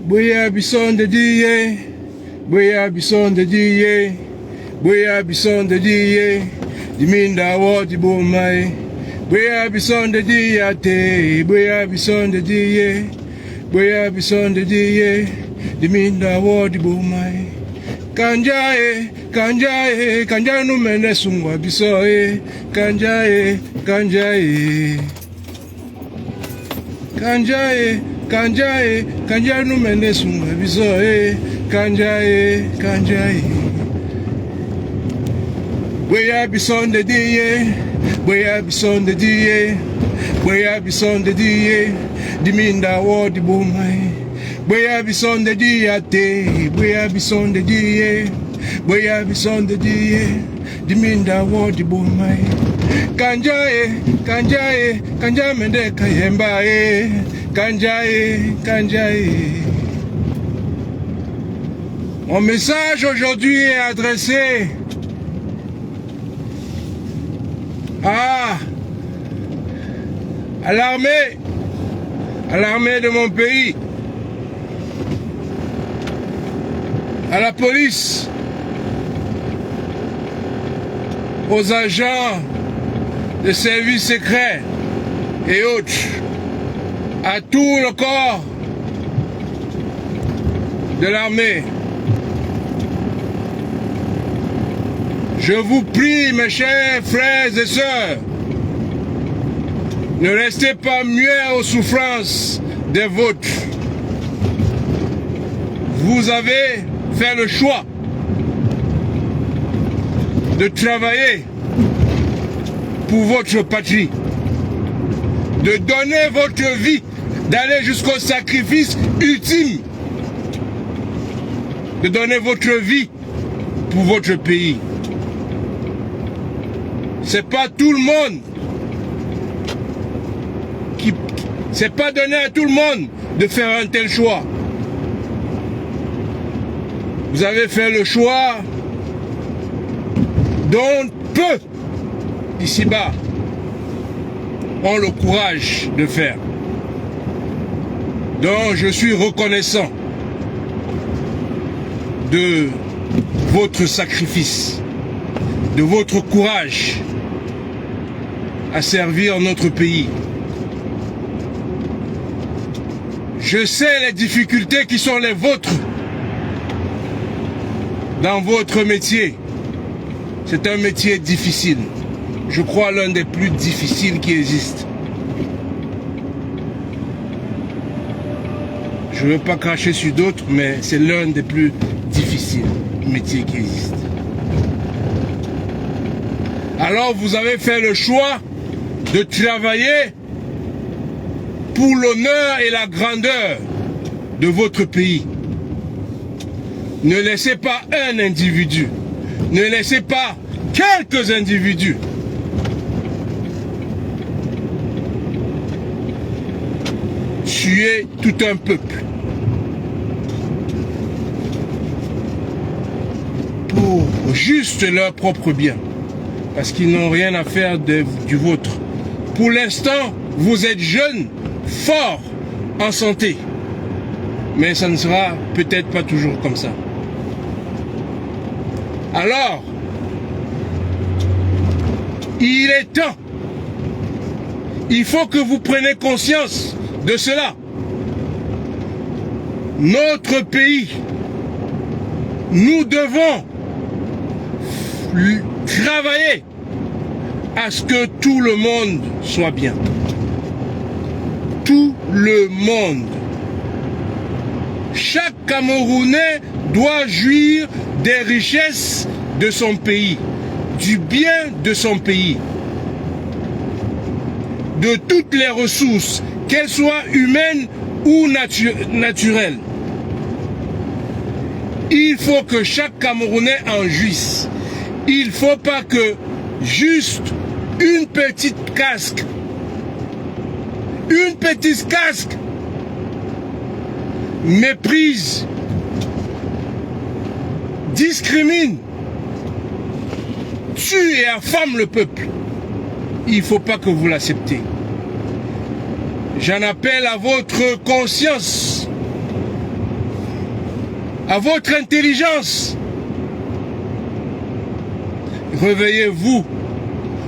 Boya bison de diye, boya bison de diye, boya bison de diye, diminda wo di bomai. Boya bison de diye te, boya bison de diye, boya bison de diye, diminda wo di bomai. Kanjae, kanjae, kanjae no mene sungwa bisoe, kanjae, kanjae. Kanjae, kanjae, kanjae no mene sungwa bisoe, kanjae, kanjae. Boya bison de diye, boya bison de diye, boya bison de diye, diminda wo di bomai. Boya bison de diye te, boya bison de diye, boya bison de diye, diminda wo di bomai. Kanjae, kanjae, kanjae mende kayemba kanjae, kanjae. Mon message aujourd'hui est adressé à l'armée de mon pays, à la police, aux agents de services secrets et autres, à tout le corps de l'armée. Je vous prie, mes chers frères et sœurs, ne restez pas muets aux souffrances des vôtres. Vous avez fait le choix de travailler pour votre patrie, de donner votre vie, d'aller jusqu'au sacrifice ultime, de donner votre vie pour votre pays. C'est pas tout le monde c'est pas donné à tout le monde de faire un tel choix. Vous avez fait le choix dont peu ici-bas ont le courage de faire. Donc je suis reconnaissant de votre sacrifice, de votre courage à servir notre pays. Je sais les difficultés qui sont les vôtres dans votre métier. C'est un métier difficile. Je crois l'un des plus difficiles qui existent. Je ne veux pas cracher sur d'autres, mais c'est l'un des plus difficiles métiers qui existent. Alors vous avez fait le choix de travailler pour l'honneur et la grandeur de votre pays. Ne laissez pas un individu, ne laissez pas quelques individus tuer tout un peuple pour juste leur propre bien, parce qu'ils n'ont rien à faire du vôtre. Pour l'instant, vous êtes jeunes, forts, en santé, mais ça ne sera peut-être pas toujours comme ça. Alors, il est temps, il faut que vous preniez conscience de cela. Notre pays, nous devons travailler à ce que tout le monde soit bien. Tout le monde. Chaque Camerounais doit jouir des richesses de son pays, du bien de son pays, de toutes les ressources, qu'elles soient humaines ou naturelles. Il faut que chaque Camerounais en jouisse. Il ne faut pas que juste une petite casque, méprise, discrimine, tue et affame le peuple. Il ne faut pas que vous à votre intelligence. Réveillez-vous,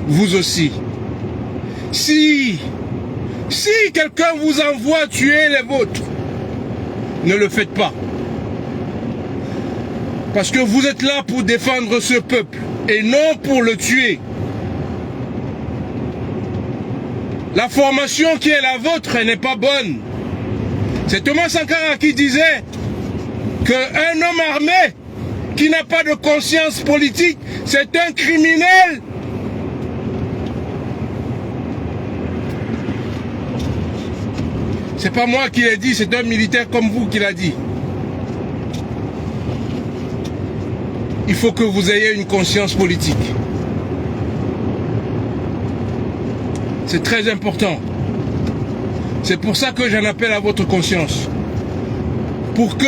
vous aussi. Si quelqu'un vous envoie tuer les vôtres, ne le faites pas. Parce que vous êtes là pour défendre ce peuple et non pour le tuer. La formation qui est la vôtre n'est pas bonne. C'est Thomas Sankara qui disait qu'un homme armé qui n'a pas de conscience politique, c'est un criminel. C'est pas moi qui l'ai dit, c'est un militaire comme vous qui l'a dit. Il faut que vous ayez une conscience politique. C'est très important. C'est pour ça que j'en appelle à votre conscience. Pour que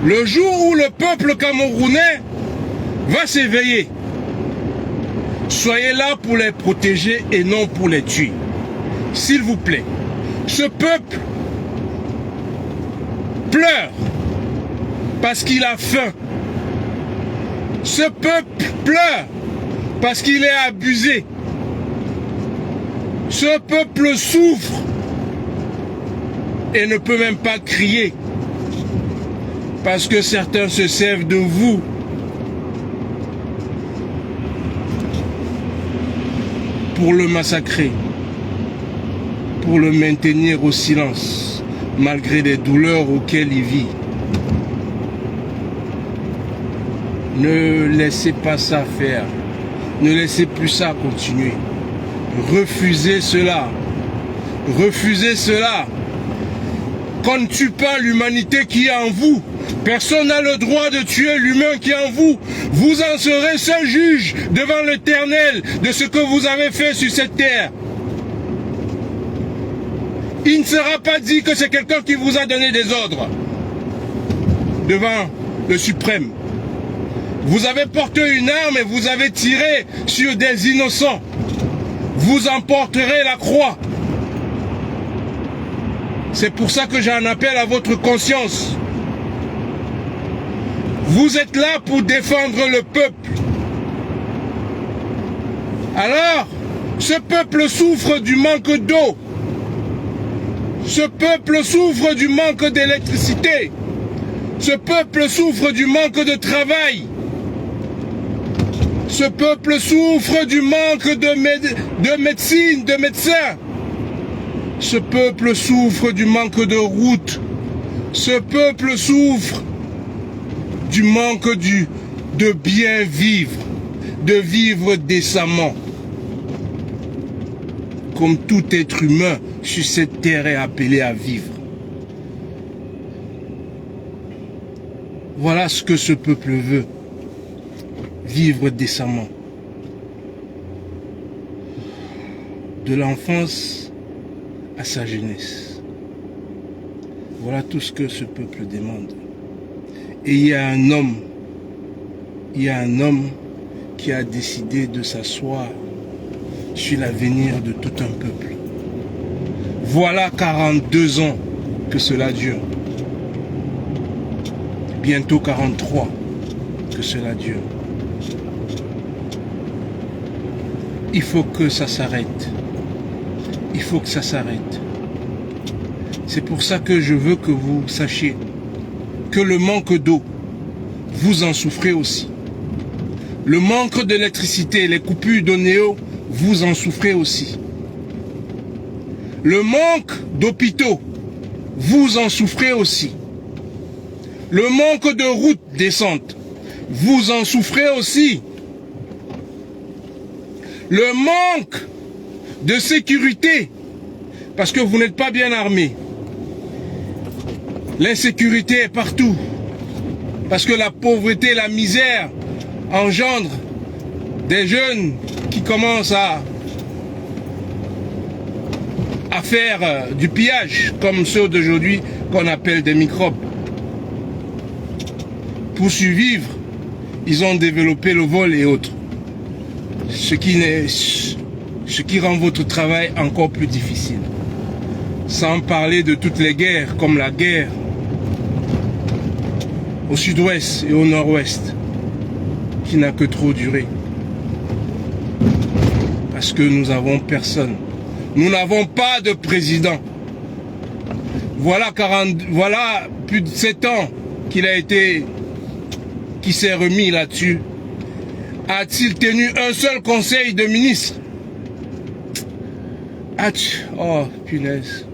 le jour où le peuple camerounais va s'éveiller, soyez là pour les protéger et non pour les tuer. S'il vous plaît. Ce peuple pleure parce qu'il a faim. Ce peuple pleure parce qu'il est abusé. Ce peuple souffre et ne peut même pas crier parce que certains se servent de vous pour le massacrer, pour le maintenir au silence malgré les douleurs auxquelles il vit. Ne laissez pas ça faire. Ne laissez plus ça continuer. Refusez cela. Refusez cela. Qu'on ne tue pas l'humanité qui est en vous. Personne n'a le droit de tuer l'humain qui est en vous. Vous en serez seul juge devant l'Éternel de ce que vous avez fait sur cette terre. Il ne sera pas dit que c'est quelqu'un qui vous a donné des ordres devant le suprême. Vous avez porté une arme et vous avez tiré sur des innocents. Vous en porterez la croix. C'est pour ça que j'en appelle à votre conscience. Vous êtes là pour défendre le peuple. Alors, ce peuple souffre du manque d'eau. Ce peuple souffre du manque d'électricité. Ce peuple souffre du manque de travail. Ce peuple souffre du manque de médecine, de médecins. Ce peuple souffre du manque de routes. Ce peuple souffre du manque de bien vivre, de vivre décemment. Comme tout être humain sur cette terre est appelé à vivre. Voilà ce que ce peuple veut. Vivre décemment. De l'enfance à sa jeunesse. Voilà tout ce que ce peuple demande. Et il y a un homme qui a décidé de s'asseoir sur l'avenir de tout un peuple. Voilà 42 ans que cela dure. Bientôt 43 que cela dure. Il faut que ça s'arrête. Il faut que ça s'arrête. C'est pour ça que je veux que vous sachiez que le manque d'eau, vous en souffrez aussi. Le manque d'électricité, les coupures de néo, vous en souffrez aussi. Le manque d'hôpitaux, vous en souffrez aussi. Le manque de routes décentes, vous en souffrez aussi. Le manque de sécurité, parce que vous n'êtes pas bien armés. L'insécurité est partout, parce que la pauvreté, la misère engendre des jeunes qui commencent à faire du pillage, comme ceux d'aujourd'hui qu'on appelle des microbes. Pour survivre, ils ont développé le vol et autres. Ce qui rend votre travail encore plus difficile. Sans parler de toutes les guerres, comme la guerre au sud-ouest et au nord-ouest, qui n'a que trop duré. Parce que nous n'avons personne. Nous n'avons pas de président. Voilà plus de 7 ans qu'il s'est remis là-dessus. A-t-il tenu un seul conseil de ministre? Oh, punaise.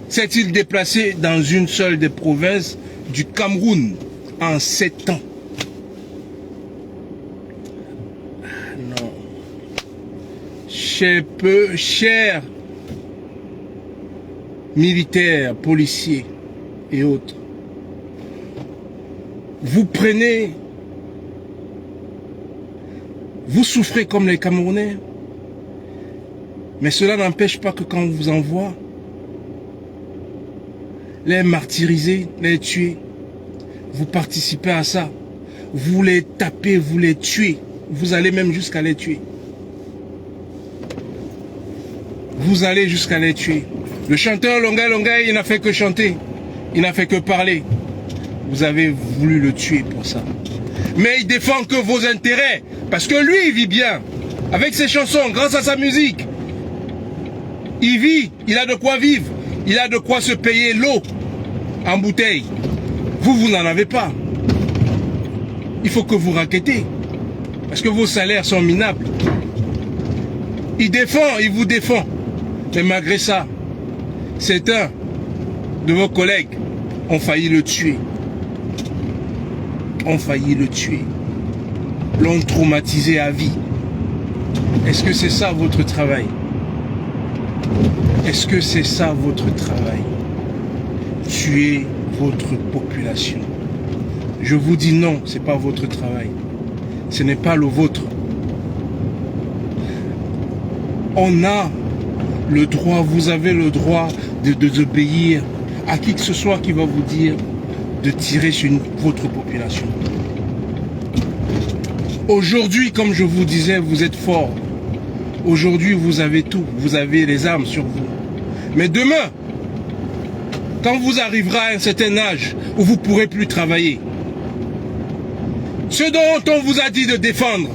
S'est-il déplacé dans une seule des provinces du Cameroun en 7 ans? Non. Chers militaires, policiers et autres, vous souffrez comme les Camerounais, mais cela n'empêche pas que quand on vous envoie, les martyriser, les tuer, vous participez à ça, vous les tapez, vous les tuez, vous allez même jusqu'à les tuer. Vous allez jusqu'à les tuer. Le chanteur Longai, il n'a fait que chanter, il n'a fait que parler. Vous avez voulu le tuer pour ça. Mais il défend que vos intérêts, parce que lui, il vit bien, avec ses chansons, grâce à sa musique. Il vit, il a de quoi vivre, il a de quoi se payer l'eau en bouteille. Vous n'en avez pas. Il faut que vous raquettez, parce que vos salaires sont minables. Il vous défend. Mais malgré ça, certains de vos collègues ont failli le tuer. L'ont traumatisé à vie. Est-ce que c'est ça votre travail? Est-ce que c'est ça votre travail? Tuer votre population. Je vous dis non, ce n'est pas votre travail. Ce n'est pas le vôtre. On a le droit, vous avez le droit d'obéir à qui que ce soit qui va vous dire de tirer sur votre population. Aujourd'hui, comme je vous disais, vous êtes forts. Aujourd'hui, vous avez tout. Vous avez les armes sur vous. Mais demain, quand vous arriverez à un certain âge où vous ne pourrez plus travailler, ce dont on vous a dit de défendre,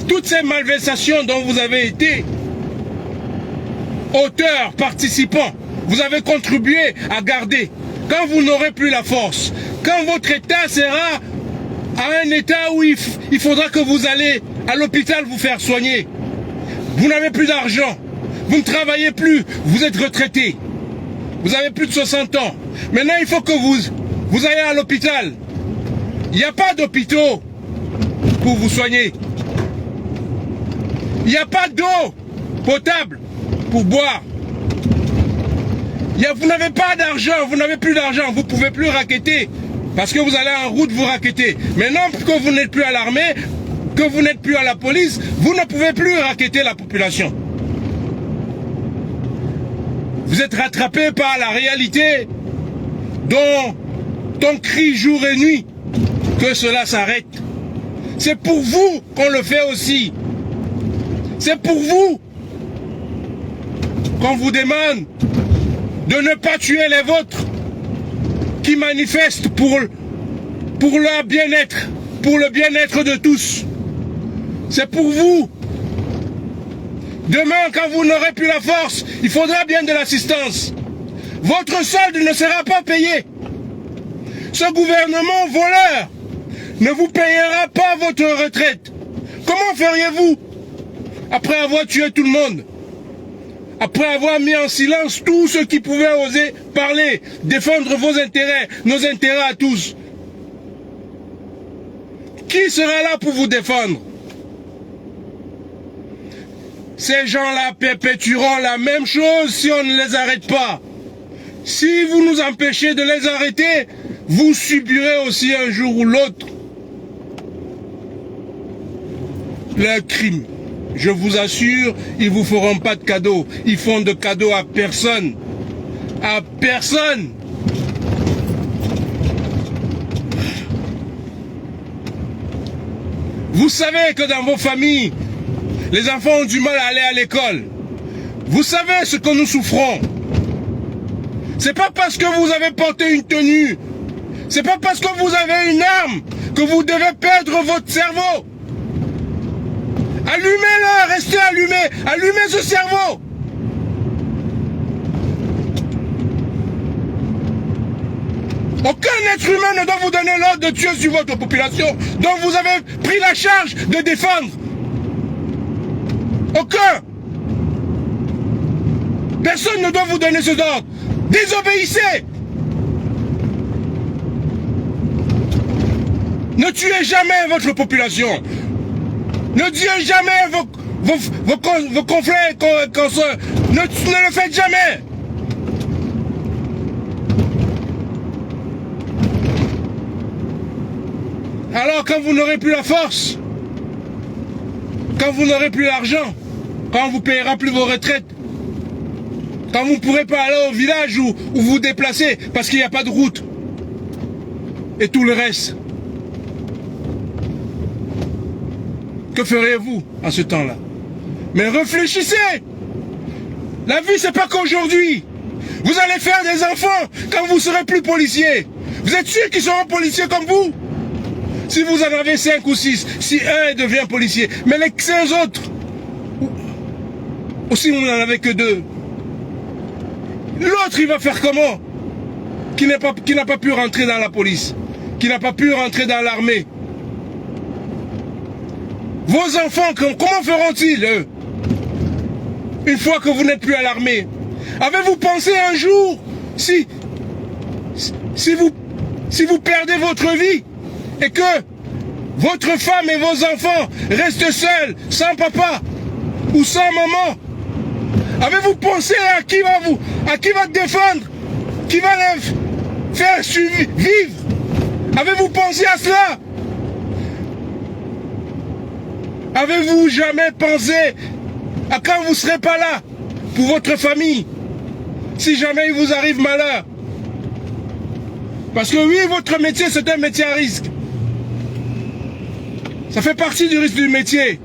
toutes ces malversations dont vous avez été auteur, participant, vous avez contribué à garder. Quand vous n'aurez plus la force, quand votre état sera à un état où il faudra que vous allez à l'hôpital vous faire soigner, vous n'avez plus d'argent, vous ne travaillez plus, vous êtes retraité, vous avez plus de 60 ans. Maintenant, il faut que vous ayez à l'hôpital. Il n'y a pas d'hôpitaux pour vous soigner. Il n'y a pas d'eau potable pour boire. Vous n'avez pas d'argent, vous n'avez plus d'argent, vous ne pouvez plus raqueter. Parce que vous allez en route vous raqueter. Maintenant que vous n'êtes plus à l'armée, que vous n'êtes plus à la police, vous ne pouvez plus raqueter la population. Vous êtes rattrapé par la réalité dont on crie jour et nuit que cela s'arrête. C'est pour vous qu'on le fait aussi. C'est pour vous qu'on vous demande de ne pas tuer les vôtres qui manifestent pour leur bien-être, pour le bien-être de tous. C'est pour vous. Demain, quand vous n'aurez plus la force, il faudra bien de l'assistance. Votre solde ne sera pas payé. Ce gouvernement voleur ne vous payera pas votre retraite. Comment feriez-vous après avoir tué tout le monde? Après avoir mis en silence tous ceux qui pouvaient oser parler, défendre vos intérêts, nos intérêts à tous. Qui sera là pour vous défendre? Ces gens-là perpétueront la même chose si on ne les arrête pas. Si vous nous empêchez de les arrêter, vous subirez aussi un jour ou l'autre leur crime. Je vous assure, ils ne vous feront pas de cadeaux. Ils font de cadeaux à personne. À personne. Vous savez que dans vos familles, les enfants ont du mal à aller à l'école. Vous savez ce que nous souffrons. C'est pas parce que vous avez porté une tenue C'est pas parce que vous avez une arme que vous devez perdre votre cerveau. Allumez-le, restez allumé, allumez ce cerveau. Aucun être humain ne doit vous donner l'ordre de tuer sur votre population dont vous avez pris la charge de défendre. Aucun. Personne ne doit vous donner ce ordre. Désobéissez. Ne tuez jamais votre population. Ne tuez jamais vos confrères, consoeurs. Ne le faites jamais. Alors quand vous n'aurez plus la force, quand vous n'aurez plus l'argent, quand vous ne payerez plus vos retraites, quand vous ne pourrez pas aller au village où vous déplacez parce qu'il n'y a pas de route, et tout le reste, que ferez-vous à ce temps-là? Mais réfléchissez. La vie, c'est pas qu'aujourd'hui. Vous allez faire des enfants quand vous serez plus policiers. Vous êtes sûr qu'ils seront policiers comme vous? Si vous en avez 5 ou 6, si un devient policier, mais les 15 autres, ou si vous n'en avez que 2, l'autre il va faire comment? Qui n'a pas pu rentrer dans la police, qui n'a pas pu rentrer dans l'armée. Vos enfants, comment feront-ils, eux, une fois que vous n'êtes plus à l'armée? Avez-vous pensé un jour, si vous perdez votre vie, et que votre femme et vos enfants restent seuls, sans papa ou sans maman, avez-vous pensé à qui va défendre, qui va les faire vivre? Avez-vous pensé à cela? Avez-vous jamais pensé à quand vous ne serez pas là pour votre famille, si jamais il vous arrive malheur? Parce que oui, votre métier, c'est un métier à risque. Ça fait partie du risque du métier.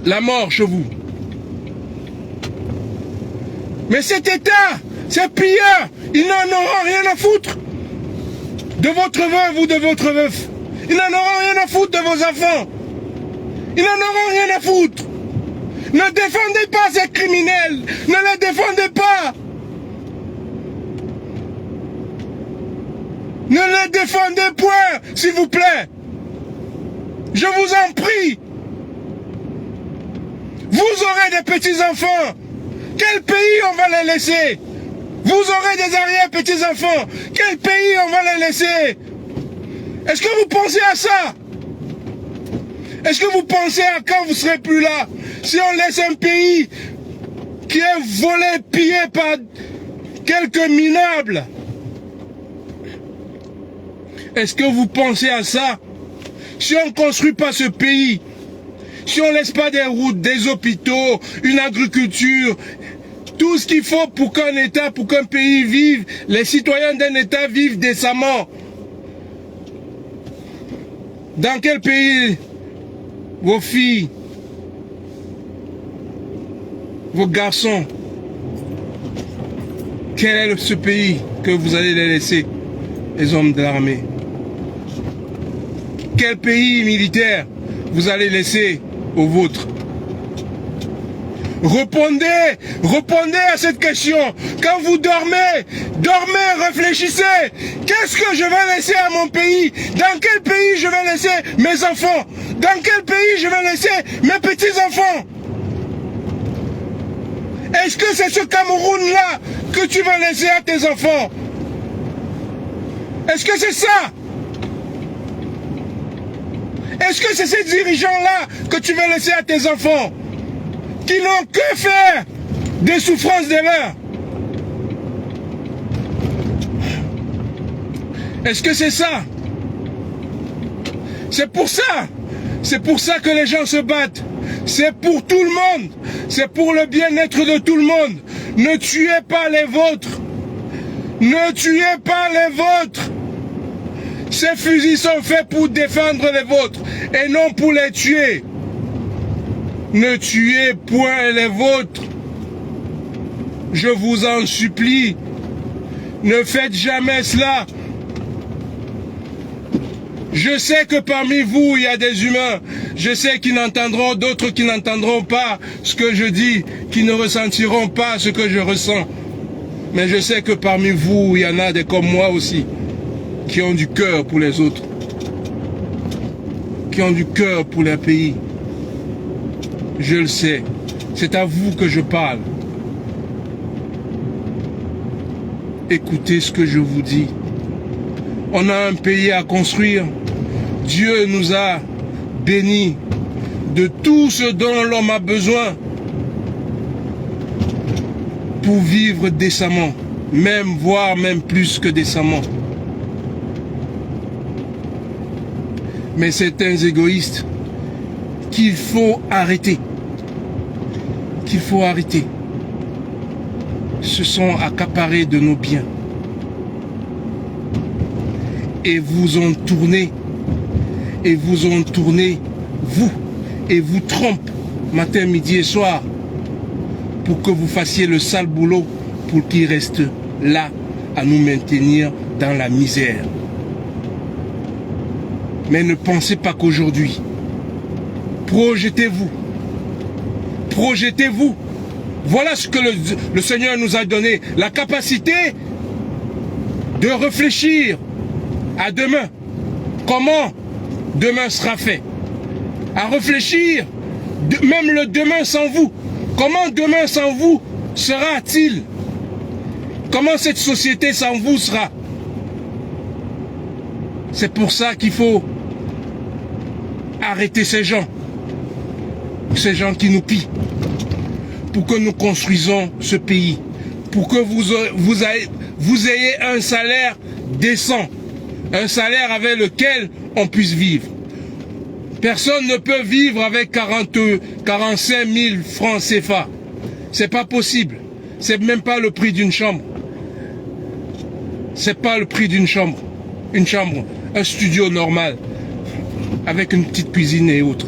La mort chez vous. Mais cet État, ces pilleurs, ils n'en auront rien à foutre de votre veuve ou de votre veuf. Ils n'en auront rien à foutre de vos enfants. Ils n'en auront rien à foutre. Ne défendez pas ces criminels. Ne les défendez pas. Ne les défendez point, s'il vous plaît. Je vous en prie. Vous aurez des petits-enfants. Quel pays on va les laisser? Vous aurez des arrière-petits-enfants. Quel pays on va les laisser? Est-ce que vous pensez à ça? Est-ce que vous pensez à quand vous ne serez plus là? Si on laisse un pays qui est volé, pillé par quelques minables, est-ce que vous pensez à ça? Si on ne construit pas ce pays, si on ne laisse pas des routes, des hôpitaux, une agriculture, tout ce qu'il faut pour qu'un État, pour qu'un pays vive, les citoyens d'un État vivent décemment. Dans quel pays vos filles, vos garçons, quel est ce pays que vous allez les laisser, les hommes de l'armée? Quel pays militaire vous allez laisser aux vôtres? Répondez à cette question. Quand vous dormez, réfléchissez. Qu'est-ce que je vais laisser à mon pays? Dans quel pays je vais laisser mes enfants? Dans quel pays je vais laisser mes petits-enfants? Est-ce que c'est ce Cameroun-là que tu vas laisser à tes enfants? Est-ce que c'est ça? Est-ce que c'est ces dirigeants-là que tu veux laisser à tes enfants, qui n'ont que faire des souffrances de l'heure? Est-ce que c'est ça? C'est pour ça que les gens se battent. C'est pour tout le monde. C'est pour le bien-être de tout le monde. Ne tuez pas les vôtres. Ne tuez pas les vôtres. Ces fusils sont faits pour défendre les vôtres et non pour les tuer. Ne tuez point les vôtres. Je vous en supplie. Ne faites jamais cela. Je sais que parmi vous, il y a des humains. Je sais qu'ils n'entendront, d'autres qui n'entendront pas ce que je dis, qui ne ressentiront pas ce que je ressens. Mais je sais que parmi vous, il y en a des comme moi aussi, qui ont du cœur pour les autres, qui ont du cœur pour leur pays. Je le sais. C'est à vous que je parle. Écoutez ce que je vous dis. On a un pays à construire. Dieu nous a bénis de tout ce dont l'homme a besoin pour vivre décemment, même voire même plus que décemment. Mais certains égoïstes qu'il faut arrêter, se sont accaparés de nos biens et vous ont tourné, vous, et vous trompent matin, midi et soir pour que vous fassiez le sale boulot pour qu'ils restent là à nous maintenir dans la misère. Mais ne pensez pas qu'aujourd'hui, projetez-vous. Voilà ce que le Seigneur nous a donné, la capacité de réfléchir à demain. Comment demain sera fait? À réfléchir, même le demain sans vous. Comment demain sans vous sera-t-il? Comment cette société sans vous sera? C'est pour ça qu'il faut arrêter ces gens qui nous pillent, pour que nous construisons ce pays, pour que vous ayez un salaire décent, un salaire avec lequel on puisse vivre. Personne ne peut vivre avec 45 000 francs CFA. C'est pas possible. C'est même pas le prix d'une chambre. C'est pas le prix d'une chambre. Une chambre, un studio normal, avec une petite cuisine et autres.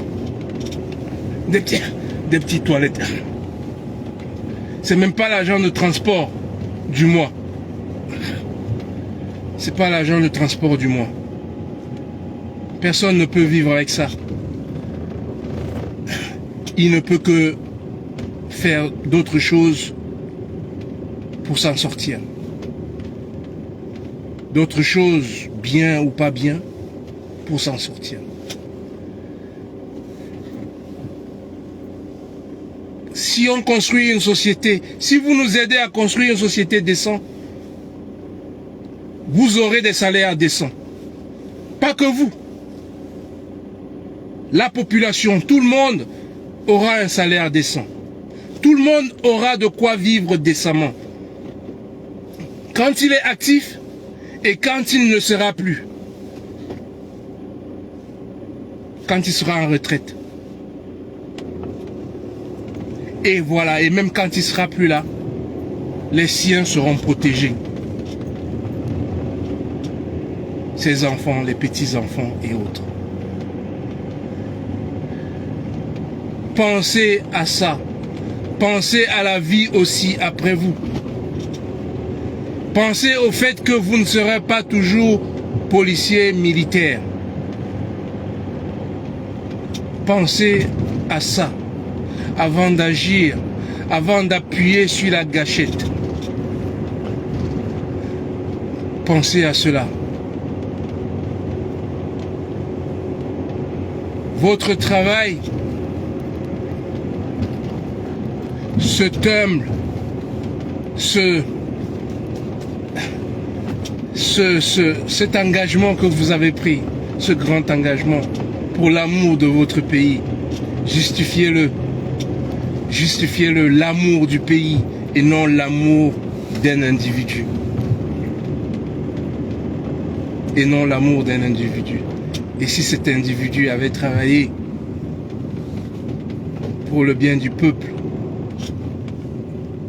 Des petites toilettes. C'est même pas l'argent de transport du mois. C'est pas l'argent de transport du mois. Personne ne peut vivre avec ça. Il ne peut que faire d'autres choses pour s'en sortir. D'autres choses, bien ou pas bien, pour s'en sortir. Si on construit une société, si vous nous aidez à construire une société décente, vous aurez des salaires décents. Pas que vous. La population, tout le monde aura un salaire décent. Tout le monde aura de quoi vivre décemment. Quand il est actif et quand il ne sera plus. Quand il sera en retraite. Et voilà, et même quand il sera plus là, les siens seront protégés. Ses enfants, les petits-enfants et autres. Pensez à ça. Pensez à la vie aussi après vous. Pensez au fait que vous ne serez pas toujours policier militaire. Pensez à ça avant d'agir, avant d'appuyer sur la gâchette. Pensez à cela. Votre travail cet humble, cet engagement que vous avez pris, ce grand engagement pour l'amour de votre pays, justifiez-le. Justifiez-le, l'amour du pays et non l'amour d'un individu. Et non l'amour d'un individu. Et si cet individu avait travaillé pour le bien du peuple,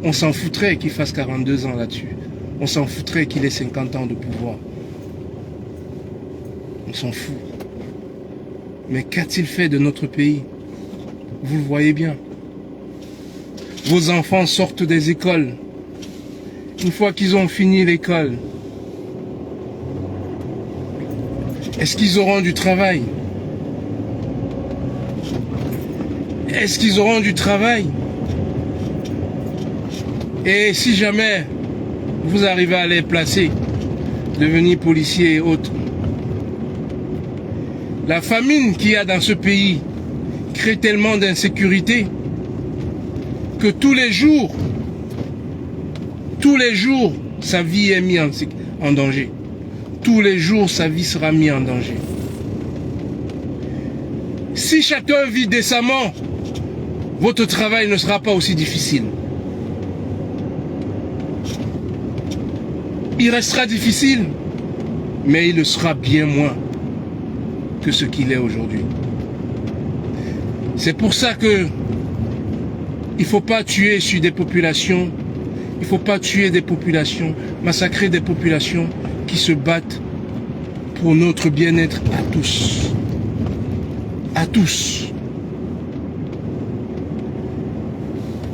on s'en foutrait qu'il fasse 42 ans là-dessus. On s'en foutrait qu'il ait 50 ans de pouvoir. On s'en fout. Mais qu'a-t-il fait de notre pays? Vous le voyez bien. Vos enfants sortent des écoles. Une fois qu'ils ont fini l'école, Est-ce qu'ils auront du travail? Est-ce qu'ils auront du travail? Et si jamais vous arrivez à les placer, devenir policiers et autres, la famine qu'il y a dans ce pays crée tellement d'insécurité que tous les jours, sa vie est mise en danger. Tous les jours, sa vie sera mise en danger. Si chacun vit décemment, votre travail ne sera pas aussi difficile. Il restera difficile, mais il le sera bien moins que ce qu'il est aujourd'hui. C'est pour ça que il ne faut pas tuer sur des populations, il ne faut pas tuer des populations, massacrer des populations qui se battent pour notre bien-être à tous. À tous.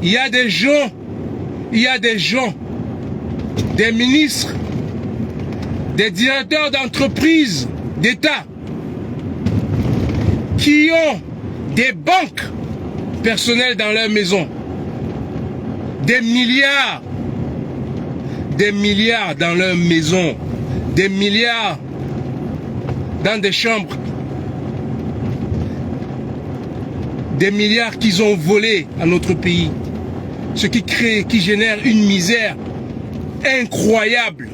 Il y a des gens, des ministres, des directeurs d'entreprises d'État qui ont des banques personnelles dans leur maison. Des milliards dans leur maison. Des milliards dans des chambres. Des milliards qu'ils ont volés à notre pays. Ce qui crée, qui génère une misère incroyable.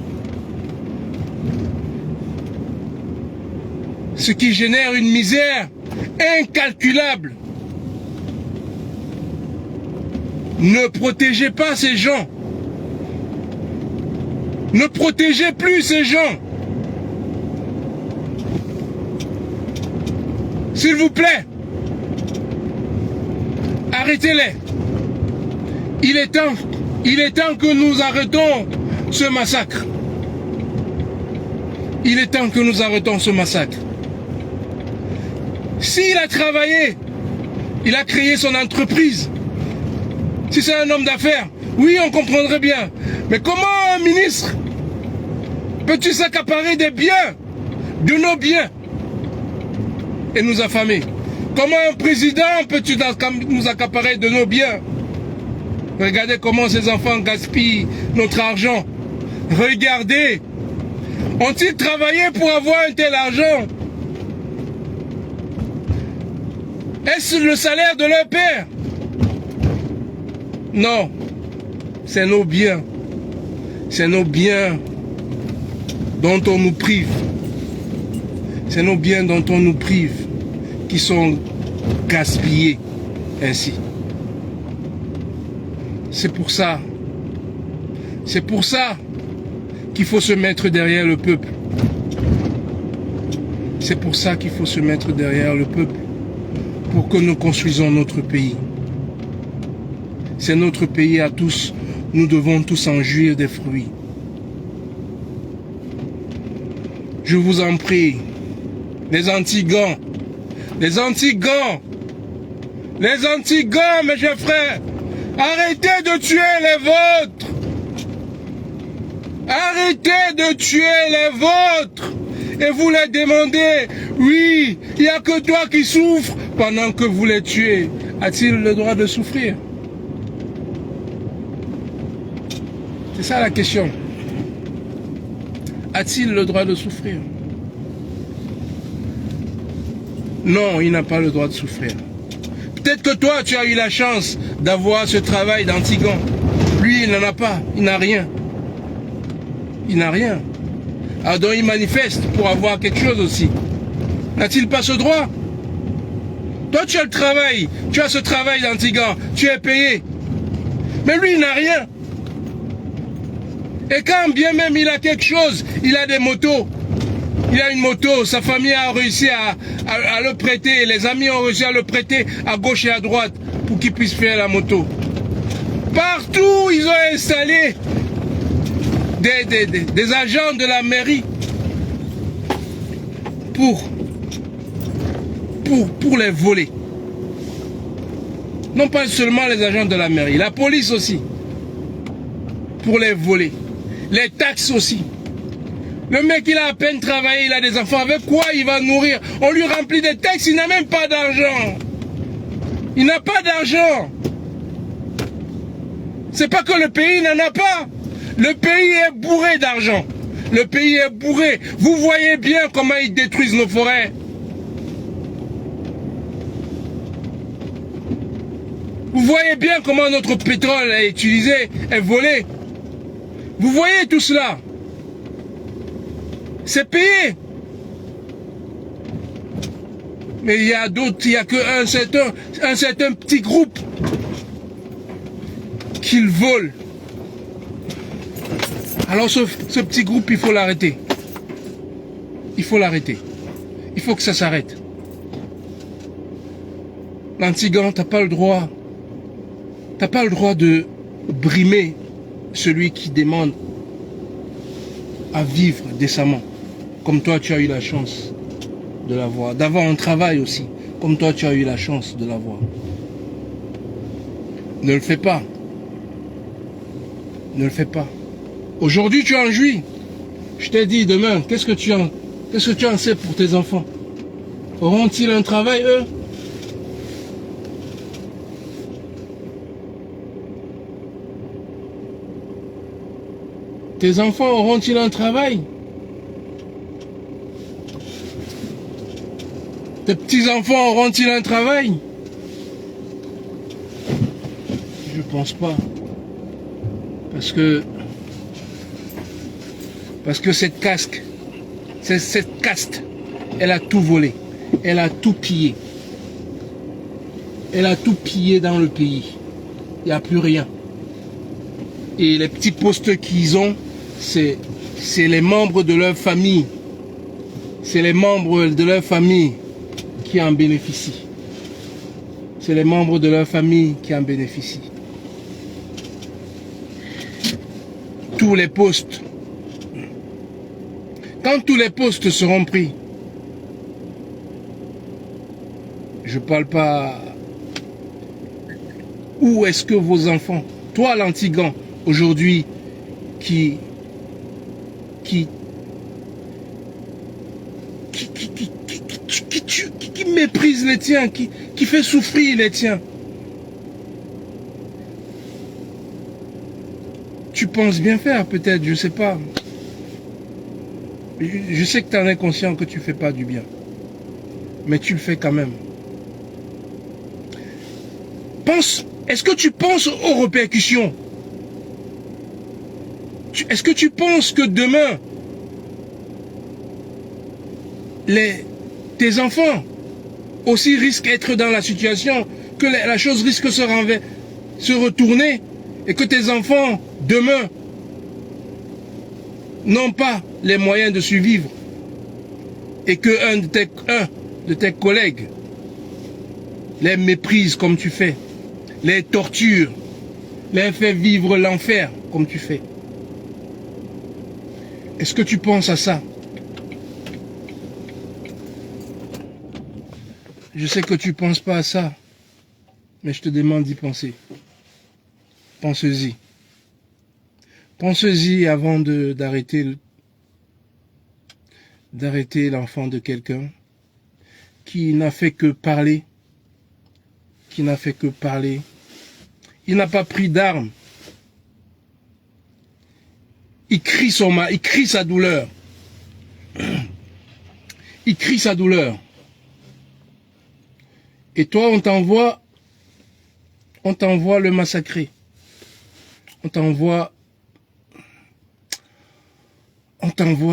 Ce qui génère une misère incalculable. Ne protégez pas ces gens. Ne protégez plus ces gens. S'il vous plaît. Arrêtez-les. Il est temps que nous arrêtons ce massacre. Il est temps que nous arrêtons ce massacre. S'il a travaillé, il a créé son entreprise. Si c'est un homme d'affaires, oui, on comprendrait bien. Mais comment un ministre peux-tu s'accaparer des biens, de nos biens, et nous affamer? Comment un président peux-tu nous accaparer de nos biens? Regardez comment ces enfants gaspillent notre argent. Regardez. Ont-ils travaillé pour avoir un tel argent? Est-ce le salaire de leur père? Non. C'est nos biens. C'est nos biens dont on nous prive. C'est nos biens dont on nous prive qui sont gaspillés ainsi. C'est pour ça qu'il faut se mettre derrière le peuple. C'est pour ça qu'il faut se mettre derrière le peuple pour que nous construisons notre pays. C'est notre pays à tous. Nous devons tous en jouir des fruits. Je vous en prie, les anti-gants, mes chers frères, arrêtez de tuer les vôtres. Arrêtez de tuer les vôtres. Et vous les demandez, oui, il n'y a que toi qui souffres pendant que vous les tuez. A-t-il le droit de souffrir? C'est ça la question. A-t-il le droit de souffrir? Non, il n'a pas le droit de souffrir. Peut-être que toi, tu as eu la chance d'avoir ce travail d'anti-gants. Lui, il n'en a pas, il n'a rien. Il n'a rien. Alors donc il manifeste pour avoir quelque chose aussi. N'a-t-il pas ce droit? Toi, tu as le travail, tu as ce travail d'anti-gants, tu es payé. Mais lui, il n'a rien. Et quand bien même il a quelque chose, il a des motos, il a une moto, sa famille a réussi à le prêter, les amis ont réussi à le prêter à gauche et à droite pour qu'il puisse faire la moto. Partout, ils ont installé des agents de la mairie pour les voler. Non pas seulement les agents de la mairie, la police aussi, pour les voler. Les taxes aussi, Le mec, il a à peine travaillé, il a des enfants. Avec quoi il va nourrir? On lui remplit des textes, il n'a même pas d'argent. Il n'a pas d'argent. C'est pas que le pays n'en a pas. Le pays est bourré d'argent. Le pays est bourré. Vous voyez bien comment ils détruisent nos forêts. Vous voyez bien comment notre pétrole est utilisé, est volé. Vous voyez tout cela. C'est payé. Mais il y a d'autres, il n'y a qu'un certain petit groupe qu'ils volent. Alors ce petit groupe, il faut l'arrêter. Il faut l'arrêter. Il faut que ça s'arrête. L'Antigan, t'as pas le droit. T'as pas le droit de brimer celui qui demande à vivre décemment. Comme toi, tu as eu la chance de l'avoir. D'avoir un travail aussi. Comme toi, tu as eu la chance de l'avoir. Ne le fais pas. Ne le fais pas. Aujourd'hui, tu en jouis. Je t'ai dit, demain, qu'est-ce que tu en sais pour tes enfants? Auront-ils un travail, eux? Tes enfants auront-ils un travail? Tes petits-enfants auront-ils un travail? Je pense pas. Parce que cette caste, elle a tout volé. Elle a tout pillé. Elle a tout pillé dans le pays. Il n'y a plus rien. Et les petits postes qu'ils ont, c'est les membres de leur famille. C'est les membres de leur famille qui en bénéficient. C'est les membres de leur famille qui en bénéficient. Tous les postes. Quand tous les postes seront pris, je parle pas. Où est-ce que vos enfants, toi l'Antigan, aujourd'hui, qui méprise les tiens, qui fait souffrir les tiens. Tu penses bien faire, peut-être, je sais pas. Je sais que tu en es conscient que tu fais pas du bien. Mais tu le fais quand même. Est-ce que tu penses aux répercussions? Est-ce que tu penses que demain, tes enfants aussi risquent d'être dans la situation que la chose risque de se retourner et que tes enfants, demain, n'ont pas les moyens de survivre et que un de tes collègues les méprise comme tu fais, les torture, les fait vivre l'enfer comme tu fais? Est-ce que tu penses à ça? Je sais que tu ne penses pas à ça, mais je te demande d'y penser. Pense-y. Pense-y avant d'arrêter l'enfant de quelqu'un qui n'a fait que parler, Il n'a pas pris d'armes. Il crie sa douleur. Il crie sa douleur. Et toi, on t'envoie le massacrer. On t'envoie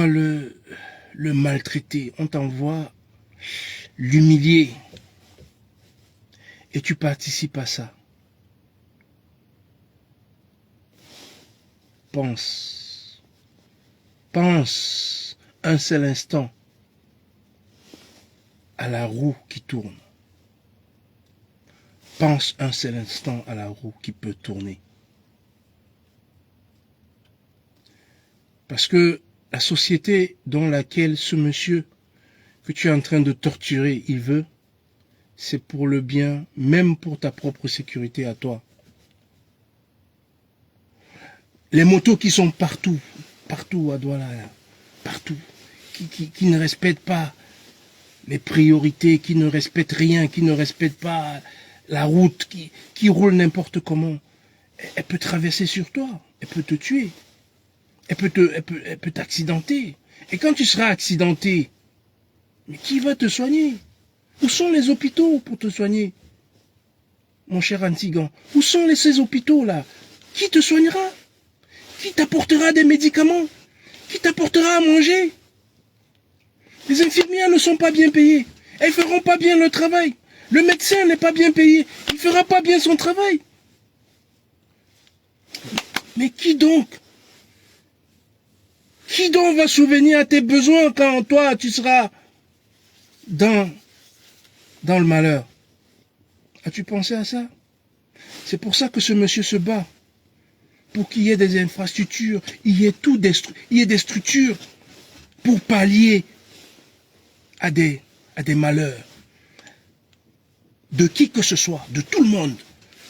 le maltraiter. On t'envoie l'humilier. Et tu participes à ça. Pense un seul instant à la roue qui tourne. Pense un seul instant à la roue qui peut tourner. Parce que la société dans laquelle ce monsieur que tu es en train de torturer, il veut, c'est pour le bien, même pour ta propre sécurité à toi. Les motos qui sont partout à Douala, partout, qui ne respectent pas les priorités, qui ne respectent rien, qui ne respectent pas la route, qui roule n'importe comment. Elle peut traverser sur toi, elle peut te tuer, elle peut t'accidenter. Et quand tu seras accidenté, mais qui va te soigner? Où sont les hôpitaux pour te soigner? Mon cher Antigan, où sont ces hôpitaux-là? Qui te soignera? Qui t'apportera des médicaments? Qui t'apportera à manger? Les infirmières ne sont pas bien payées. Elles ne feront pas bien le travail. Le médecin n'est pas bien payé. Il ne fera pas bien son travail. Mais qui donc? Qui donc va souvenir à tes besoins quand toi, tu seras dans le malheur? As-tu pensé à ça? C'est pour ça que ce monsieur se bat. Pour qu'il y ait des infrastructures, il y ait des structures pour pallier à des malheurs. De qui que ce soit, de tout le monde.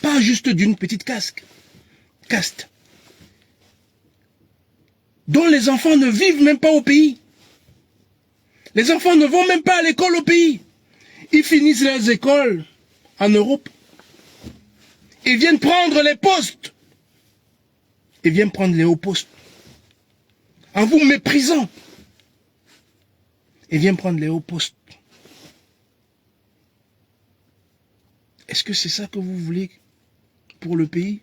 Pas juste d'une petite caste. Dont les enfants ne vivent même pas au pays. Les enfants ne vont même pas à l'école au pays. Ils finissent leurs écoles en Europe. Ils viennent prendre les postes. Ils viennent prendre les hauts postes. En vous méprisant. Ils viennent prendre les hauts postes. Est-ce que c'est ça que vous voulez pour le pays?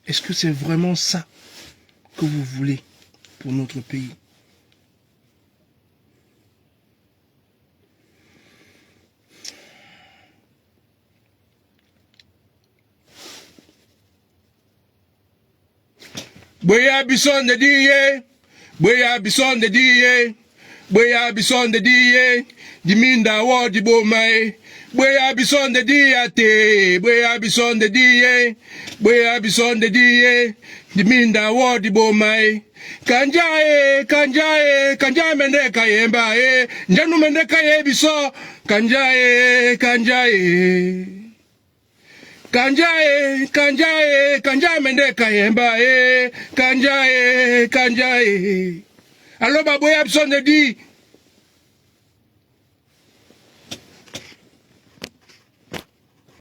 Est-ce que c'est vraiment ça que vous voulez pour notre pays? Boya bison de diye, boya bison de diye, boya bison de diye, diminda wo di bomai, boya bison de diate, boya bison de diye, boya bison de diye, diminda wo di bomai. Kanjae, kanja mende kayemba njanu mende kaye biso, kanjae. Kanja mende kayemba kanjae. Alors baboya bison de di